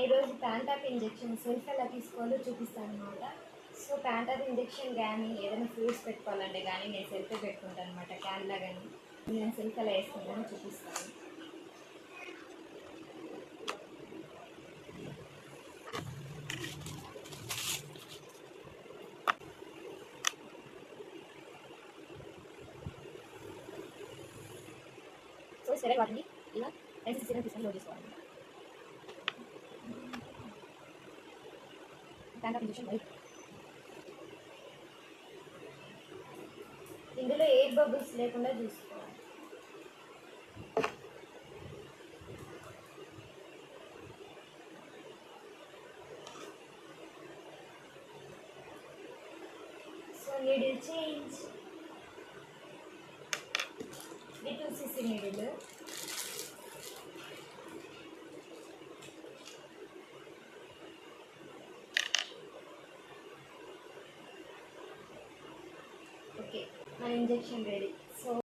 ఈరోజు Pantop injection self ఎలా తీసుకోవాలో చూపిస్తాను అనమాట. సో ప్యాంటాప్ ఇంజెక్షన్ కానీ ఏదైనా ఫ్రూట్స్ పెట్టుకోవాలంటే కానీ నేను సెల్ఫే పెట్టుకుంటాను అనమాట. క్యాన్లా కానీ నేను సెల్ఫ్ ఎలా వేసుకుంటానో చూపిస్తాను. సో సరే వాటిని ఇలా ఎన్సీ సిరం తీసుకొని లోడ్ చేసుకోవాలి. ప్యాంటాప్ ఇంజెక్షన్ వైట్, ఇందులో ఎయిర్ బబుల్స్ లేకుండా చూసుకోవాలి. సో నీడిల్ చేంజ్, ఇది 2cc నీడిల్. ఓకే, మన ఇంజెక్షన్ రెడీ. సో